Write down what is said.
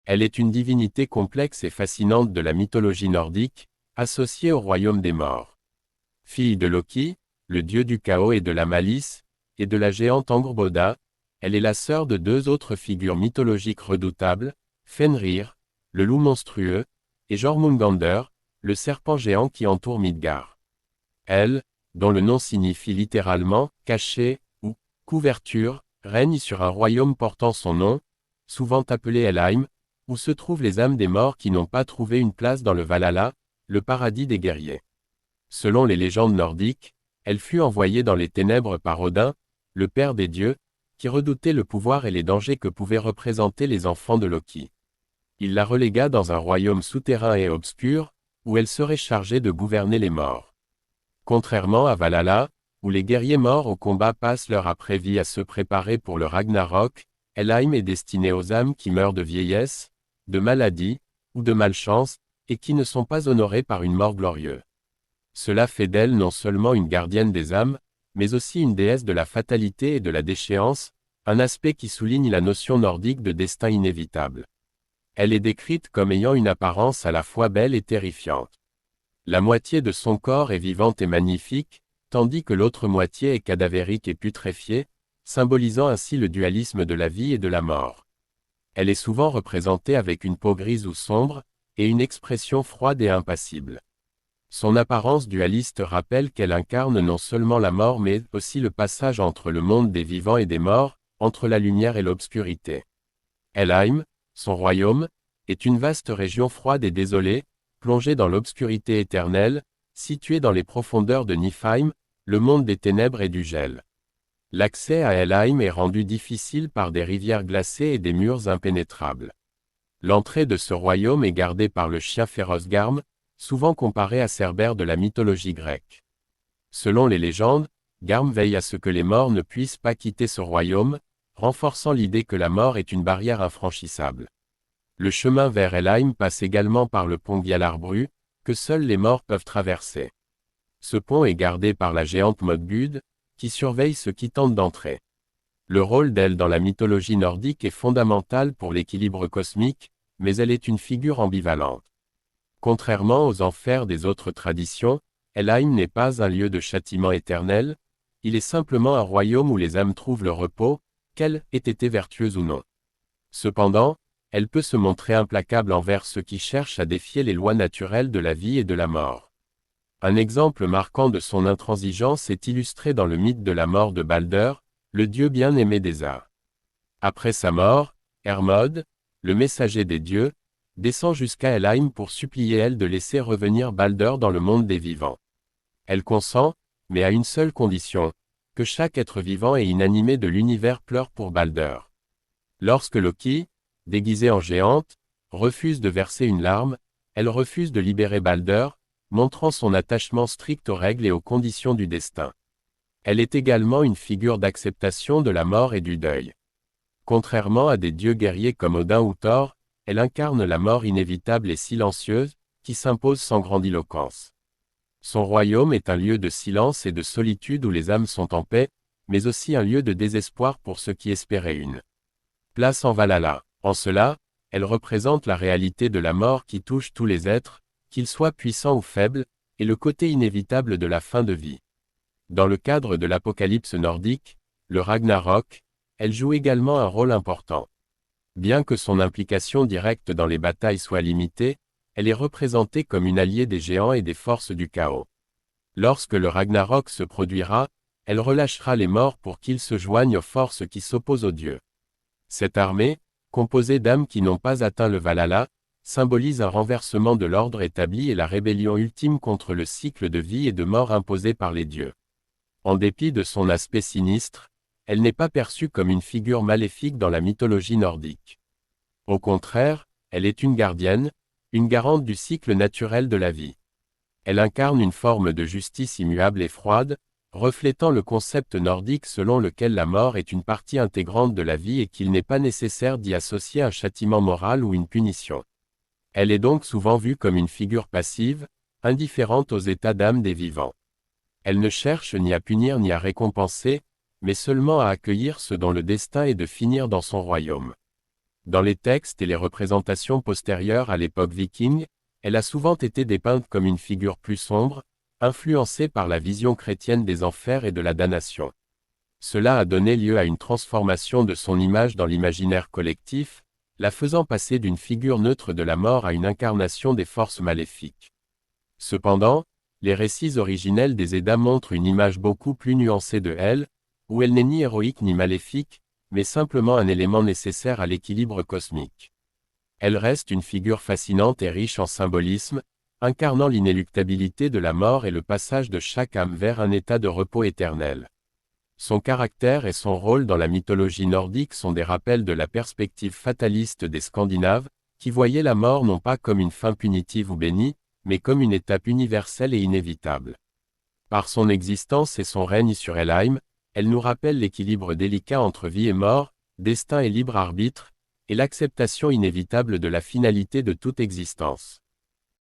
Elle est une divinité complexe et fascinante de la mythologie nordique, associée au royaume des morts. Fille de Loki, le dieu du chaos et de la malice, et de la géante Angrboda, elle est la sœur de deux autres figures mythologiques redoutables, Fenrir, le loup monstrueux, et Jormungandr, le serpent géant qui entoure Midgard. Elle, dont le nom signifie littéralement « caché » ou « couverture », règne sur un royaume portant son nom, souvent appelé Helheim, où se trouvent les âmes des morts qui n'ont pas trouvé une place dans le Valhalla, le paradis des guerriers. Selon les légendes nordiques, elle fut envoyée dans les ténèbres par Odin, le père des dieux, qui redoutait le pouvoir et les dangers que pouvaient représenter les enfants de Loki. Il la relégua dans un royaume souterrain et obscur, où elle serait chargée de gouverner les morts. Contrairement à Valhalla, où les guerriers morts au combat passent leur après-vie à se préparer pour le Ragnarok, Helheim est destiné aux âmes qui meurent de vieillesse, de maladie, ou de malchance, et qui ne sont pas honorées par une mort glorieuse. Cela fait d'elle non seulement une gardienne des âmes, mais aussi une déesse de la fatalité et de la déchéance, un aspect qui souligne la notion nordique de destin inévitable. Elle est décrite comme ayant une apparence à la fois belle et terrifiante. La moitié de son corps est vivante et magnifique, tandis que l'autre moitié est cadavérique et putréfiée, symbolisant ainsi le dualisme de la vie et de la mort. Elle est souvent représentée avec une peau grise ou sombre, et une expression froide et impassible. Son apparence dualiste rappelle qu'elle incarne non seulement la mort mais aussi le passage entre le monde des vivants et des morts, entre la lumière et l'obscurité. Helheim, son royaume, est une vaste région froide et désolée, plongée dans l'obscurité éternelle, située dans les profondeurs de Niflheim, le monde des ténèbres et du gel. L'accès à Helheim est rendu difficile par des rivières glacées et des murs impénétrables. L'entrée de ce royaume est gardée par le chien féroce Garm, souvent comparé à Cerbère de la mythologie grecque. Selon les légendes, Garm veille à ce que les morts ne puissent pas quitter ce royaume, renforçant l'idée que la mort est une barrière infranchissable. Le chemin vers Helheim passe également par le pont Gjallarbrú, que seuls les morts peuvent traverser. Ce pont est gardé par la géante Modgud, qui surveille ceux qui tentent d'entrer. Le rôle d'elle dans la mythologie nordique est fondamental pour l'équilibre cosmique, mais elle est une figure ambivalente. Contrairement aux enfers des autres traditions, Helheim n'est pas un lieu de châtiment éternel, il est simplement un royaume où les âmes trouvent le repos, qu'elles aient été vertueuses ou non. Cependant, elle peut se montrer implacable envers ceux qui cherchent à défier les lois naturelles de la vie et de la mort. Un exemple marquant de son intransigeance est illustré dans le mythe de la mort de Balder, le dieu bien-aimé des arts. Après sa mort, Hermod, le messager des dieux, descend jusqu'à Helheim pour supplier elle de laisser revenir Balder dans le monde des vivants. Elle consent, mais à une seule condition, que chaque être vivant et inanimé de l'univers pleure pour Balder. Lorsque Loki, déguisée en géante, refuse de verser une larme, elle refuse de libérer Balder, montrant son attachement strict aux règles et aux conditions du destin. Elle est également une figure d'acceptation de la mort et du deuil. Contrairement à des dieux guerriers comme Odin ou Thor, elle incarne la mort inévitable et silencieuse, qui s'impose sans grandiloquence. Son royaume est un lieu de silence et de solitude où les âmes sont en paix, mais aussi un lieu de désespoir pour ceux qui espéraient une place en Valhalla. En cela, elle représente la réalité de la mort qui touche tous les êtres, qu'ils soient puissants ou faibles, et le côté inévitable de la fin de vie. Dans le cadre de l'apocalypse nordique, le Ragnarok, elle joue également un rôle important. Bien que son implication directe dans les batailles soit limitée, elle est représentée comme une alliée des géants et des forces du chaos. Lorsque le Ragnarok se produira, elle relâchera les morts pour qu'ils se joignent aux forces qui s'opposent aux dieux. Cette armée, composée d'âmes qui n'ont pas atteint le Valhalla, symbolise un renversement de l'ordre établi et la rébellion ultime contre le cycle de vie et de mort imposé par les dieux. En dépit de son aspect sinistre, elle n'est pas perçue comme une figure maléfique dans la mythologie nordique. Au contraire, elle est une gardienne, une garante du cycle naturel de la vie. Elle incarne une forme de justice immuable et froide, reflétant le concept nordique selon lequel la mort est une partie intégrante de la vie et qu'il n'est pas nécessaire d'y associer un châtiment moral ou une punition. Elle est donc souvent vue comme une figure passive, indifférente aux états d'âme des vivants. Elle ne cherche ni à punir ni à récompenser, mais seulement à accueillir ce dont le destin est de finir dans son royaume. Dans les textes et les représentations postérieures à l'époque viking, elle a souvent été dépeinte comme une figure plus sombre, influencée par la vision chrétienne des enfers et de la damnation. Cela a donné lieu à une transformation de son image dans l'imaginaire collectif, la faisant passer d'une figure neutre de la mort à une incarnation des forces maléfiques. Cependant, les récits originels des Eddas montrent une image beaucoup plus nuancée de elle, où elle n'est ni héroïque ni maléfique, mais simplement un élément nécessaire à l'équilibre cosmique. Elle reste une figure fascinante et riche en symbolisme, incarnant l'inéluctabilité de la mort et le passage de chaque âme vers un état de repos éternel. Son caractère et son rôle dans la mythologie nordique sont des rappels de la perspective fataliste des Scandinaves, qui voyaient la mort non pas comme une fin punitive ou bénie, mais comme une étape universelle et inévitable. Par son existence et son règne sur Helheim, elle nous rappelle l'équilibre délicat entre vie et mort, destin et libre arbitre, et l'acceptation inévitable de la finalité de toute existence.